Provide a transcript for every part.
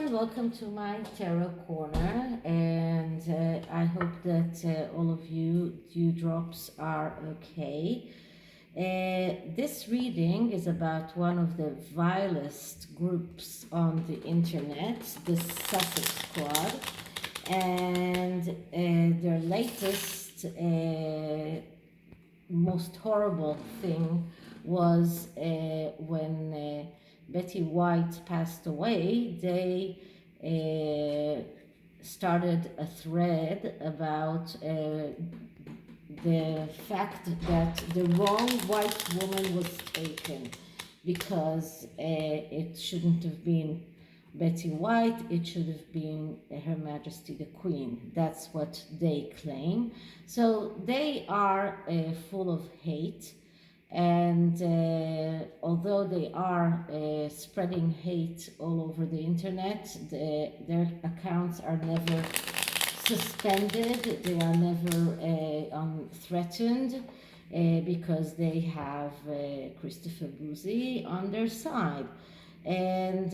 everyone, welcome to my tarot corner, and I hope that all of you dewdrops are okay. This reading is about one of the vilest groups on the internet, the Sussex Squad, and their latest most horrible thing was when Betty White passed away. They started a thread about the fact that the wrong white woman was taken because it shouldn't have been Betty White, it should have been Her Majesty the Queen. That's what they claim. So they are full of hate, and although they are spreading hate all over the internet, their accounts are never suspended, they are never threatened, because they have Christopher Boozy on their side. And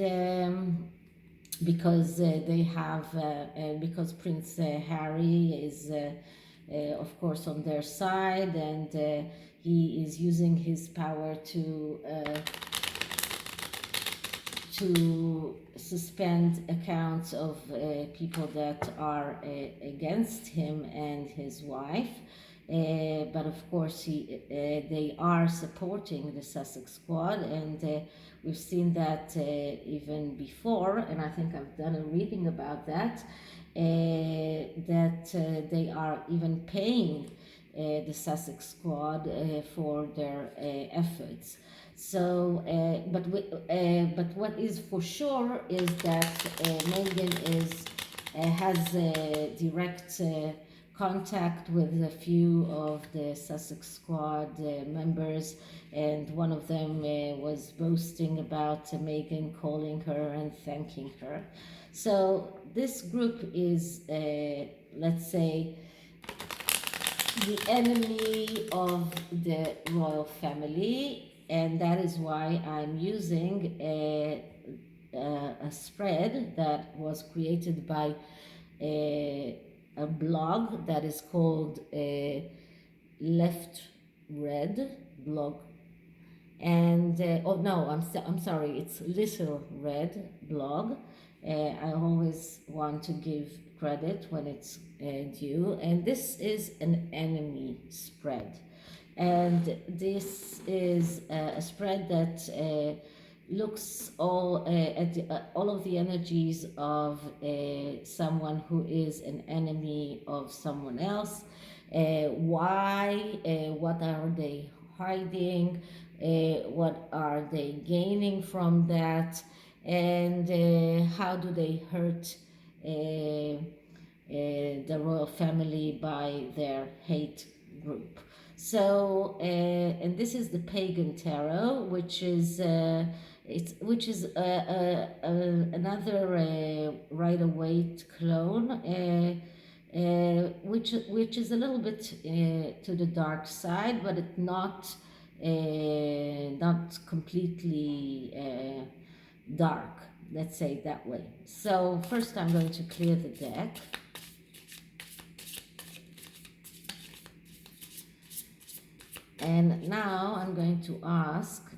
because they have, because Prince Harry is, of course, on their side, and he is using his power to suspend accounts of people that are against him and his wife. But of course, they are supporting the Sussex Squad, and we've seen that even before, and I think I've done a reading about that, that they are even paying the Sussex Squad for their efforts. So, but what is for sure is that Meghan has direct contact with a few of the Sussex Squad members, and one of them was boasting about Meghan calling her and thanking her. So this group is, let's say, the enemy of the royal family, and that is why I'm using a spread that was created by a blog that is called Left Red blog, and oh no, I'm sorry, it's Little Red blog. I always want to give credit when it's due, and this is an enemy spread, and this is a spread that looks all at all of the energies of someone who is an enemy of someone else. Why? What are they hiding? What are they gaining from that? And how do they hurt the royal family by their hate group? So, and this is the Pagan Tarot, which is another Rider-Waite clone, which is a little bit to the dark side, but it's not completely dark. Let's say it that way. So first, I'm going to clear the deck. And now I'm going to ask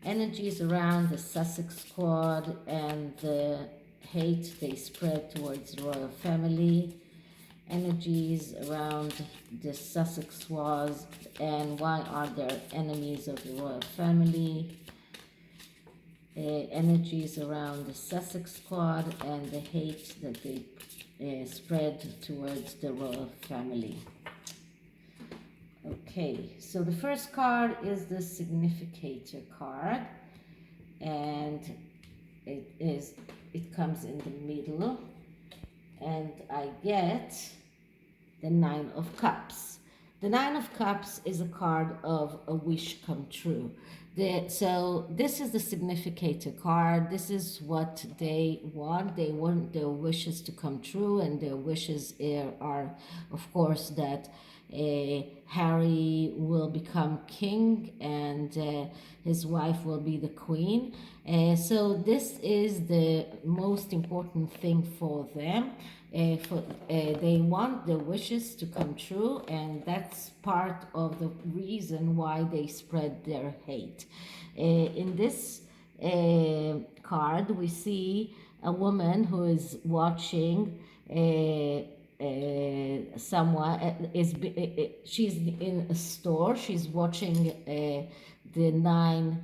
energies around the Sussex Squad and the hate they spread towards the royal family, energies around the Sussex Squad and why are there enemies of the royal family, energies around the Sussex Squad and the hate that they spread towards the royal family. Okay, so the first card is the Significator card, and it comes in the middle, and I get the Nine of Cups. The Nine of Cups is a card of a wish come true. So this is the Significator card. This is what they want. They want their wishes to come true, and their wishes are, of course, that Harry will become king, and his wife will be the queen. So this is the most important thing for them. They want their wishes to come true, and that's part of the reason why they spread their hate. In this card, we see a woman who is watching someone she's in a store. She's watching the nine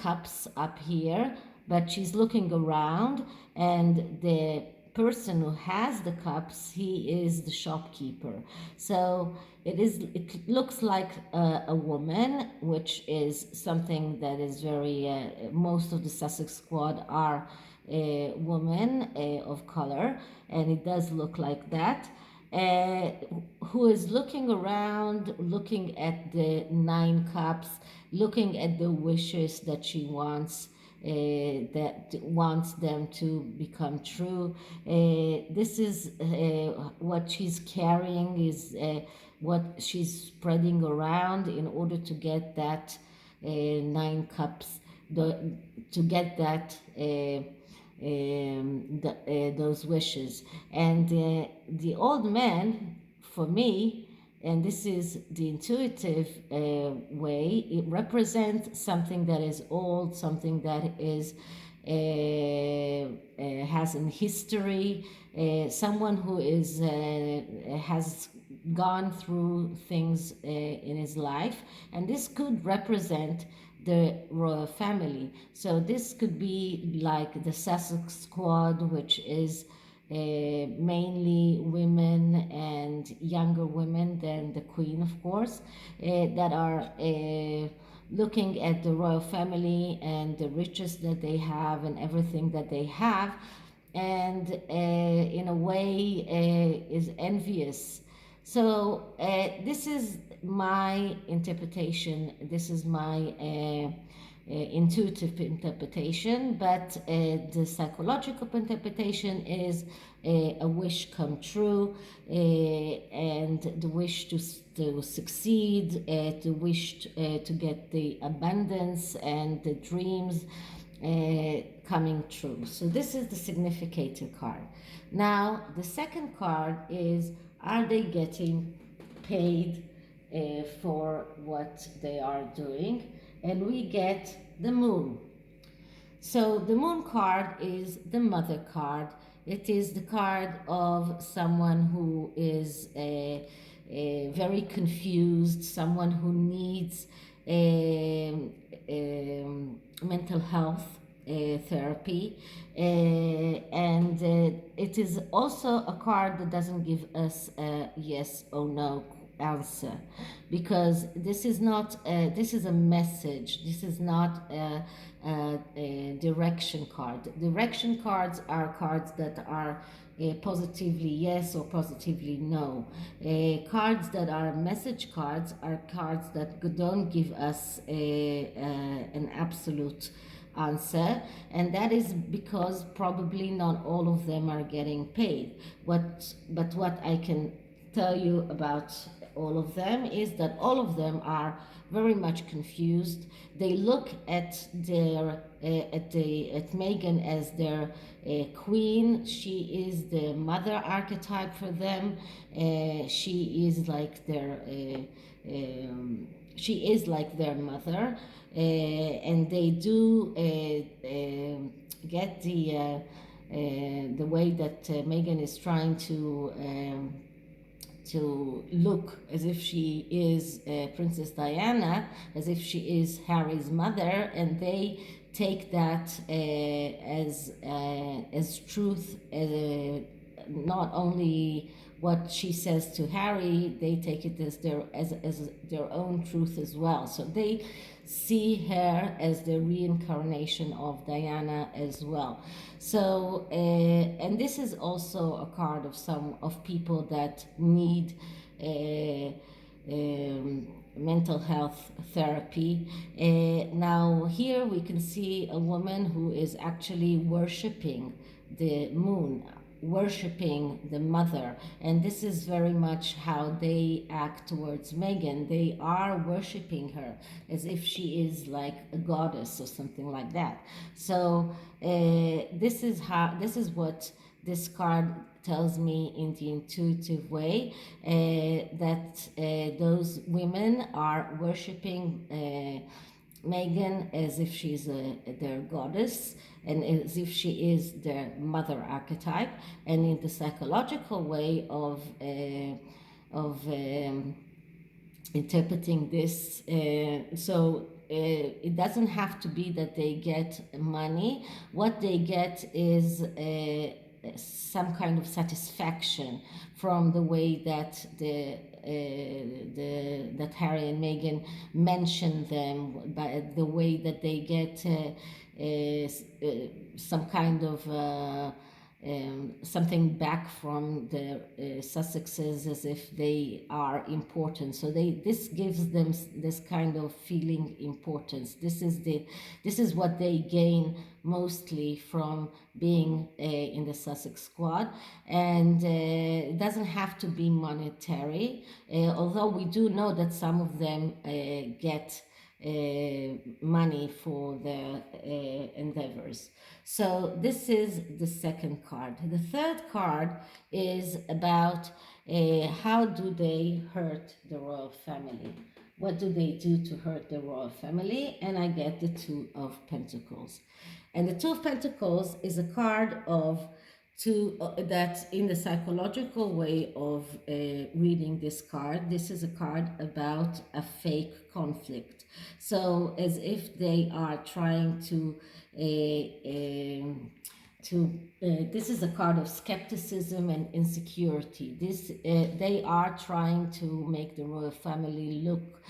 cups up here, but she's looking around, and the person who has the cups, he is the shopkeeper. So it looks like a woman, which is something that is very most of the Sussex squad are women of color, and it does look like that, who is looking around, looking at the nine cups, looking at the wishes that she wants, that wants them to become true. This is what she's carrying, is what she's spreading around in order to get that nine cups, to get that those wishes. And the old man, for me, and this is the intuitive way, it represents something that is old, something that is has an history, someone who is has gone through things in his life, and this could represent the royal family. So this could be like the Sussex squad, which is mainly women and younger women than the queen, of course, that are looking at the royal family and the riches that they have and everything that they have, and in a way is envious. So this is my interpretation. This is my intuitive interpretation, but the psychological interpretation is a wish come true, and the wish to succeed, the wish to get the abundance and the dreams coming true. So this is the Significator card. Now the second card is, are they getting paid for what they are doing? And we get the moon. So the moon card is the mother card. It is the card of someone who is very confused, someone who needs mental health therapy, and it is also a card that doesn't give us a yes or no answer, because this is not this is a message. This is not a direction card. Direction cards are cards that are positively yes or positively no. Cards that are message cards are cards that don't give us an absolute answer, and that is because probably not all of them are getting paid. But what I can tell you about all of them is that all of them are very much confused. They look at their at Megan as their queen. She is the mother archetype for them. She is like their she is like their mother, and they do get the way that Megan is trying to look as if she is Princess Diana, as if she is Harry's mother, and they take that as truth, not only what she says to Harry, they take it as their own truth as well. So they see her as the reincarnation of Diana as well. So and this is also a card of some of people that need mental health therapy. Now here we can see a woman who is actually worshipping the moon. worshipping the mother, and this is very much how they act towards Megan. They are worshipping her as if she is like a goddess or something like that. So this is what this card tells me in the intuitive way, that those women are worshipping Megan as if she's their goddess and as if she is their mother archetype, and in the psychological way of interpreting this. It doesn't have to be that they get money. What they get is some kind of satisfaction from the way that that Harry and Meghan mention them, by the way that they get some kind of something back from the Sussexes, as if they are important. So this gives them this kind of feeling importance. This is what they gain mostly from being in the Sussex squad, and it doesn't have to be monetary, although we do know that some of them get money for their endeavors. So this is the second card. The third card is about how do they hurt the royal family? What do they do to hurt the royal family? And I get the Two of Pentacles. And the Two of Pentacles is a card of that in the psychological way of reading this card, this is a card about a fake conflict. So as if they are trying to this is a card of skepticism and insecurity. They are trying to make the royal family look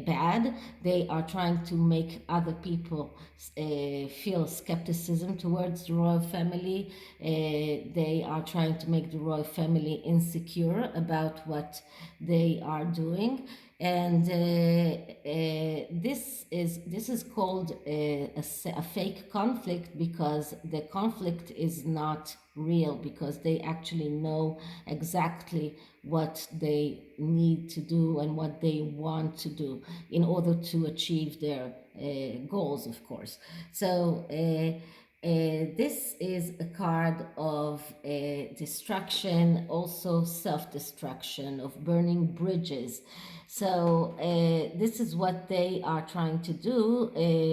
bad. They are trying to make other people feel skepticism towards the royal family. They are trying to make the royal family insecure about what they are doing. And this is called a fake conflict, because the conflict is not real, because they actually know exactly what they need to do and what they want to do in order to achieve their goals, of course. So this is a card of destruction, also self-destruction, of burning bridges. So this is what they are trying to do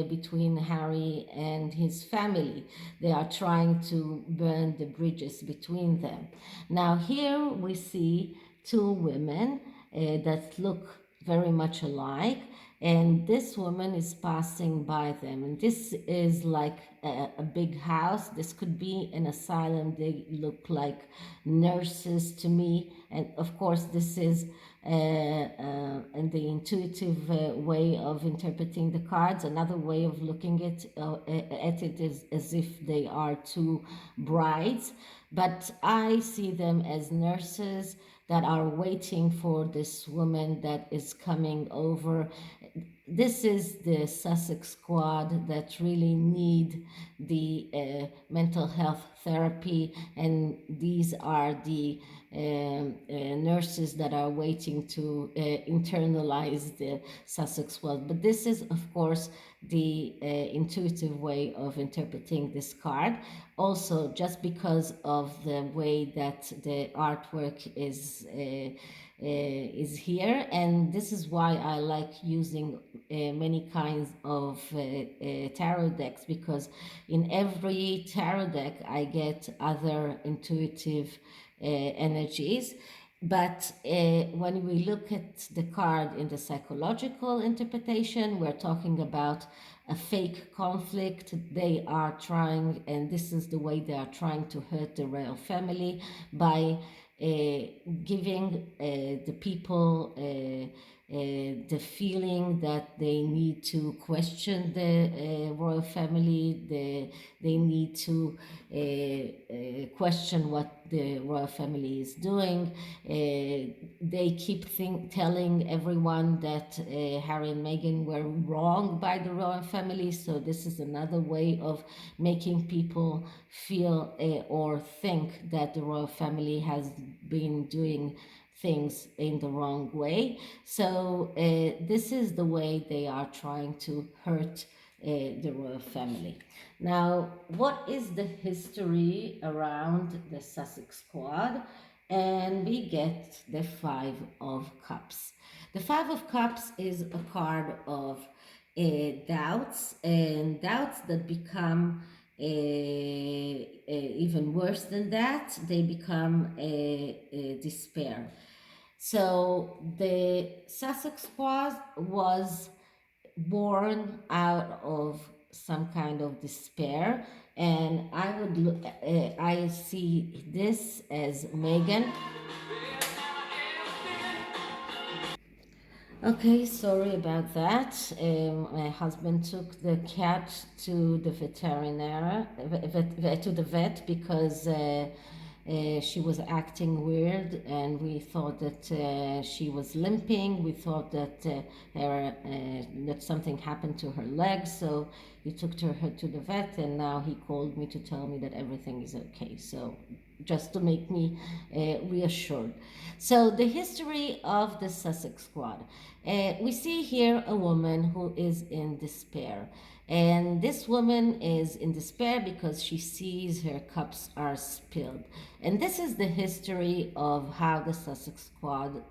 between Harry and his family. They are trying to burn the bridges between them. Now here we see two women that look very much alike, and this woman is passing by them, and this is like a big house. This could be an asylum. They look like nurses to me, and of course this is and the intuitive way of interpreting the cards. Another way of looking at it is as if they are two brides, but I see them as nurses that are waiting for this woman that is coming over. This is the Sussex squad that really need the mental health therapy, and these are the nurses that are waiting to internalize the Sussex world. But this is, of course, the intuitive way of interpreting this card. Also, just because of the way that the artwork is here, and this is why I like using many kinds of tarot decks, because in every tarot deck I get other intuitive energies. But when we look at the card in the psychological interpretation, we're talking about a fake conflict. They are trying, and this is the way they are trying to hurt the royal family by giving the people the feeling that they need to question the royal family, they need to question what the royal family is doing. They keep telling everyone that Harry and Meghan were wronged by the royal family, so this is another way of making people feel or think that the royal family has been doing things in the wrong way. So this is the way they are trying to hurt the royal family. Now, what is the history around the Sussex Squad? And we get the Five of Cups. The Five of Cups is a card of doubts, and doubts that become even worse than that. They become despair. So the Sussex Squad was born out of some kind of despair, and I see this as Meghan. Okay, sorry about that. My husband took the cat to the to the vet because she was acting weird, and we thought that she was limping. We thought that that something happened to her legs, so he took her to the vet, and now he called me to tell me that everything is okay. So just to make me reassured. So the history of the Sussex Squad. We see here a woman who is in despair. And this woman is in despair because she sees her cups are spilled. And this is the history of how the Sussex Squad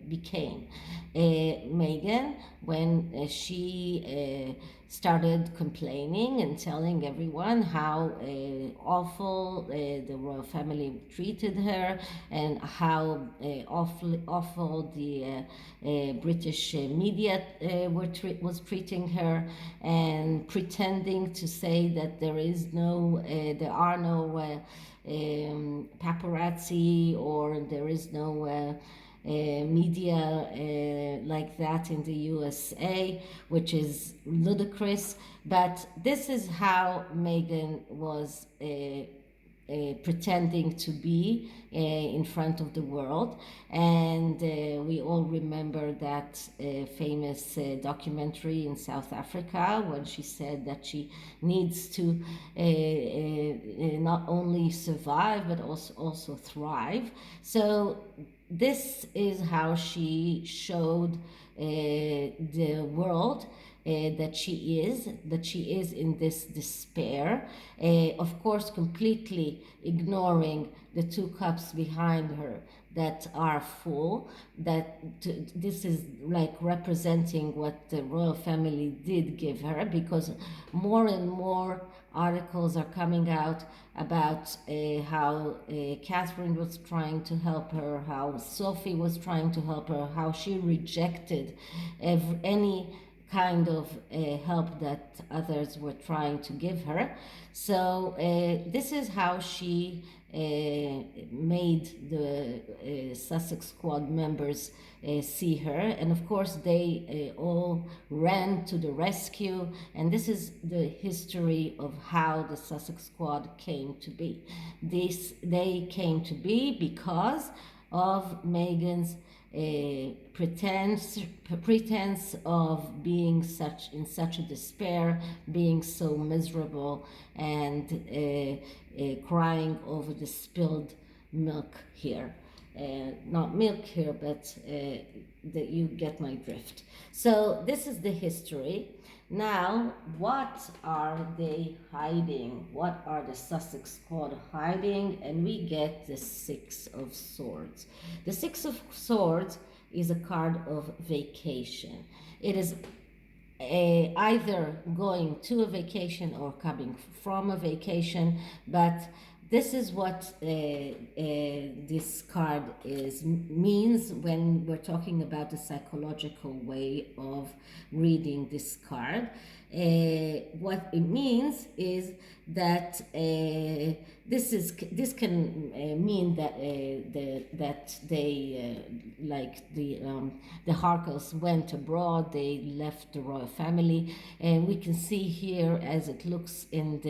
became. Meghan, when she started complaining and telling everyone how awful the royal family treated her, and how awful the British media was treating her, and pretending to say that there are no paparazzi, or there is no media like that in the USA, which is ludicrous. But this is how Meghan was pretending to be in front of the world. And we all remember that famous documentary in South Africa when she said that she needs to not only survive but also thrive. So this is how she showed the world that she is in this despair, of course completely ignoring the two cups behind her that are full, that this is like representing what the royal family did give her, because more and more articles are coming out about how Catherine was trying to help her, how Sophie was trying to help her, how she rejected any kind of help that others were trying to give her. So this is how she made the Sussex Squad members see her, and of course they all ran to the rescue, and this is the history of how the Sussex Squad came to be. They came to be because of Meghan's pretense of being in such a despair, being so miserable, and crying over the spilled milk here. Not milk here, but that you get my drift. So this is the history. Now, what are they hiding? What are the Sussex Squad hiding? And we get the Six of Swords. The Six of Swords is a card of vacation. It is either going to a vacation or coming from a vacation, but this is what this card means when we're talking about the psychological way of reading this card. What it means is that this can mean that that they like the Harkles went abroad, they left the royal family, and we can see here as it looks in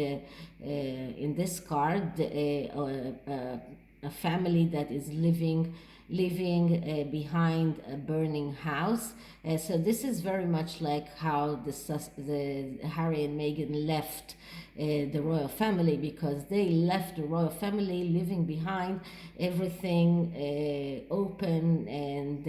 this card a family that is living behind a burning house. So this is very much like how the Harry and Meghan left the royal family, because they left the royal family living behind everything open, and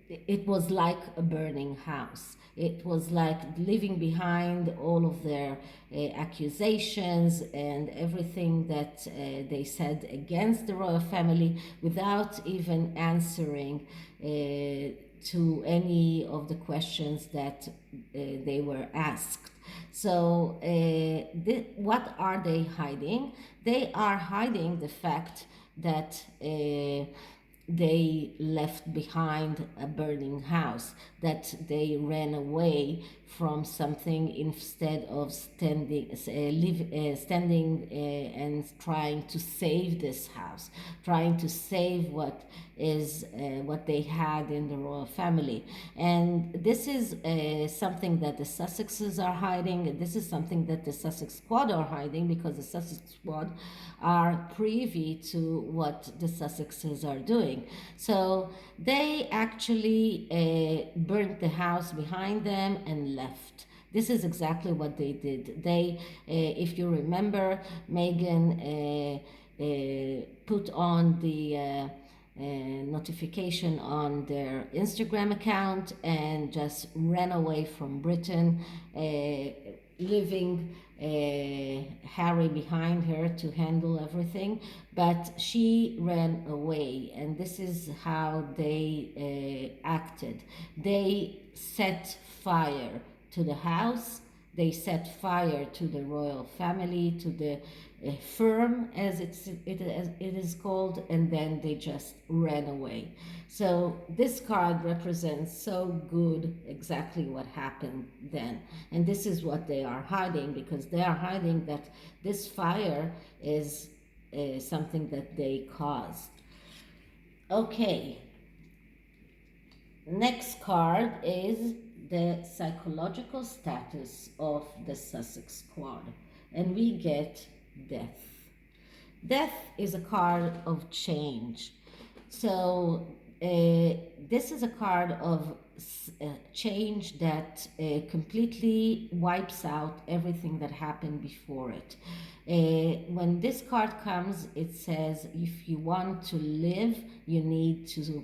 it was like a burning house. It was like leaving behind all of their accusations and everything that they said against the royal family without even answering to any of the questions that they were asked. So what are they hiding? They are hiding the fact that they left behind a burning house, that they ran away from something instead of standing and trying to save this house, trying to save what they had in the royal family. And this is something that the Sussexes are hiding, and this is something that the Sussex Squad are hiding, because the Sussex Squad are privy to what the Sussexes are doing. So they actually burnt the house behind them and left. This is exactly what they did. They, if you remember, Meghan put on the notification on their Instagram account and just ran away from Britain, leaving Harry behind her to handle everything. But she ran away, and this is how they acted. They set fire to the house, they set fire to the royal family, to the firm, as it is called, and then they just ran away. So this card represents so good exactly what happened then. And this is what they are hiding, because they are hiding that this fire is something that they caused. Okay, next card is the psychological status of the Sussex Squad, and we get Death. Death is a card of change. So this is a card of change that completely wipes out everything that happened before it. When this card comes, it says if you want to live, you need to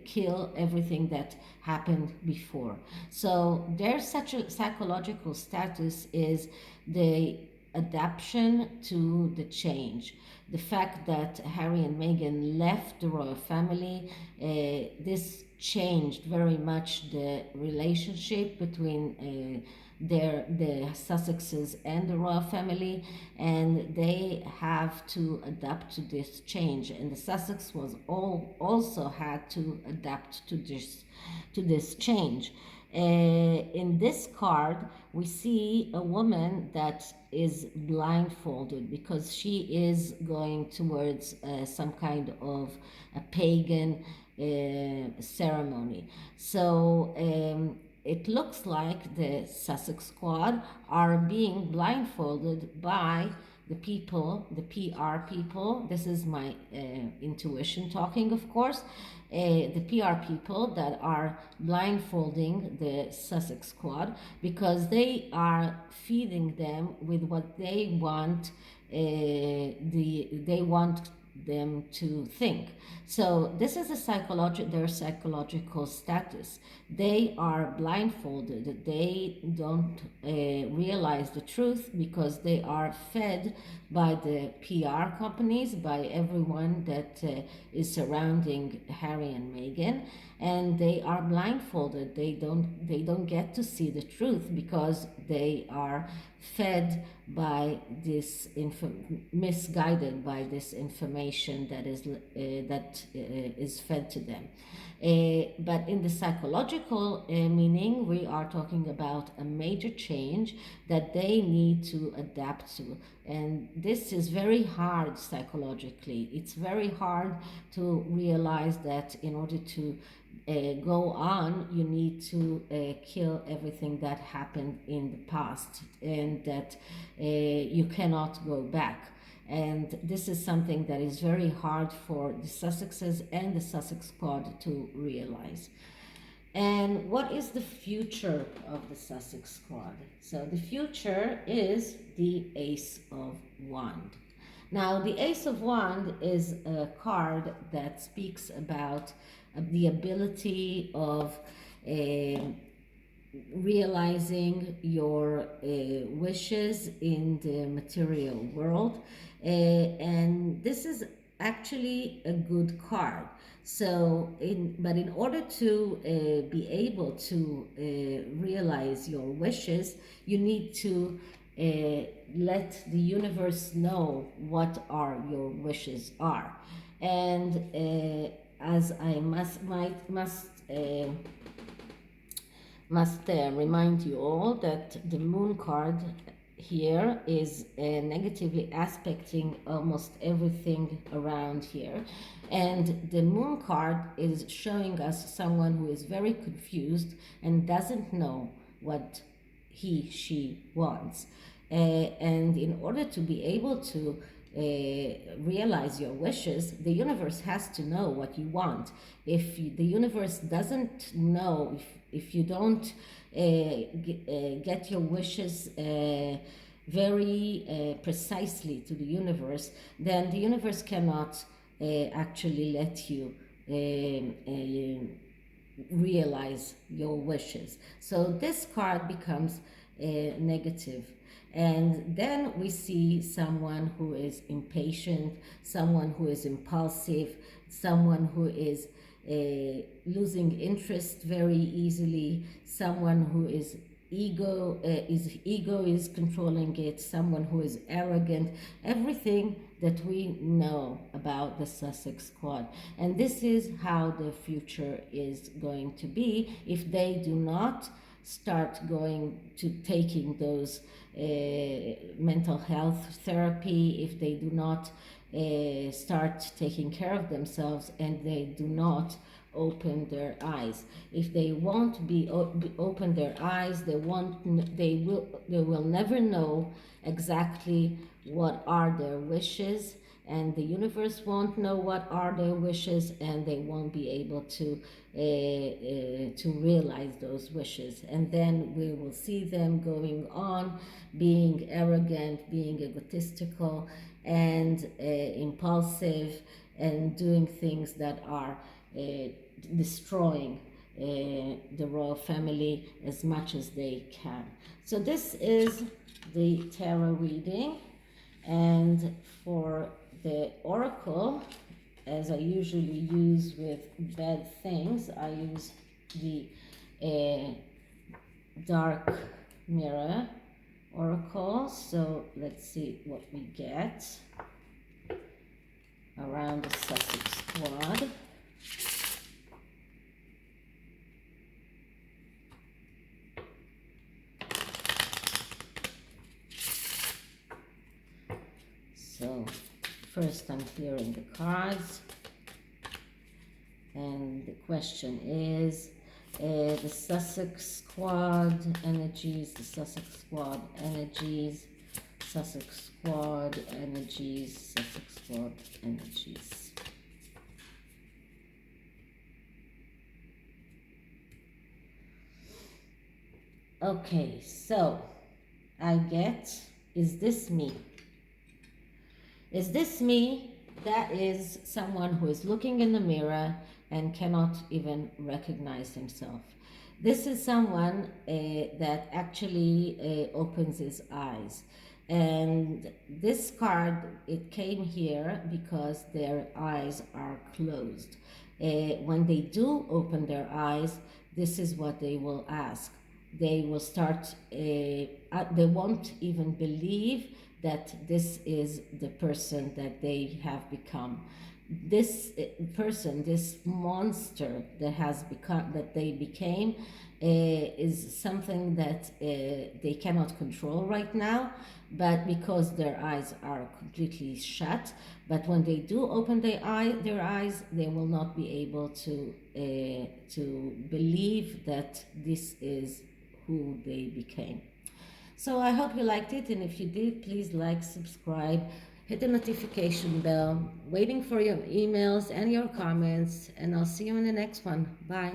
kill everything that happened before. So their such a psychological status is the adaptation to the change. The fact that Harry and Meghan left the royal family, this changed very much the relationship between the Sussexes and the royal family, and they have to adapt to this change. And the Sussex was also had to adapt to this change. In this card, we see a woman that is blindfolded because she is going towards some kind of a pagan ceremony. So it looks like the Sussex Squad are being blindfolded by the people, the PR people. This is my intuition talking, of course. The PR people that are blindfolding the Sussex Squad because they are feeding them with what they want. They want them to think. So this is their psychological status. They are blindfolded. They don't realize the truth because they are fed by the PR companies, by everyone that is surrounding Harry and Meghan, and they are blindfolded. They don't get to see the truth because they are fed by this misguided by this information that is fed to them. But in the psychological meaning, we are talking about a major change that they need to adapt to. And this is very hard psychologically. It's very hard to realize that in order to go on, you need to kill everything that happened in the past, and that you cannot go back. And this is something that is very hard for the Sussexes and the Sussex Squad to realize. And what is the future of the Sussex Squad? So the future is the Ace of Wands. Now, the Ace of Wands is a card that speaks about the ability of realizing your wishes in the material world. And this is actually a good card. So, but in order to be able to realize your wishes, you need to let the universe know what are your wishes are. And as I must remind you all that the moon card here is negatively aspecting almost everything around here, and the moon card is showing us someone who is very confused and doesn't know what she wants, and in order to be able to realize your wishes, the universe has to know what you want. If the universe doesn't know, if you don't get your wishes very precisely to the universe, then the universe cannot actually let you realize your wishes. So this card becomes negative. And then we see someone who is impatient, someone who is impulsive, someone who is losing interest very easily, someone who is ego is controlling it, someone who is arrogant, everything that we know about the Sussex Squad. And this is how the future is going to be if they do not start going to taking those mental health therapy, if they do not start taking care of themselves, and they do not open their eyes. If they won't be open their eyes, they will never know exactly what are their wishes, and the universe won't know what are their wishes, and they won't be able to realize those wishes. And then we will see them going on being arrogant, being egotistical, and impulsive, and doing things that are destroying the royal family as much as they can. So this is the tarot reading, and for the oracle, as I usually use with bad things, I use the dark mirror oracle. So let's see what we get around the Sussex Squad. So first I'm clearing the cards, and the question is the Sussex Squad energies, the Sussex Squad energies, Sussex Squad energies, Sussex Squad energies. Okay, so I get, is this me? Is this me? That is someone who is looking in the mirror and cannot even recognize himself. This is someone that actually opens his eyes. And this card, it came here because their eyes are closed. When they do open their eyes, this is what they will ask. they will start, they won't even believe that this is the person that they have become. This person, this monster that has become, that they became, is something that they cannot control right now, but because their eyes are completely shut. But when they do open their eyes, they will not be able to believe that this is who they became. So I hope you liked it, and if you did, please like, subscribe, hit the notification bell. Waiting for your emails and your comments, and I'll see you in the next one. Bye.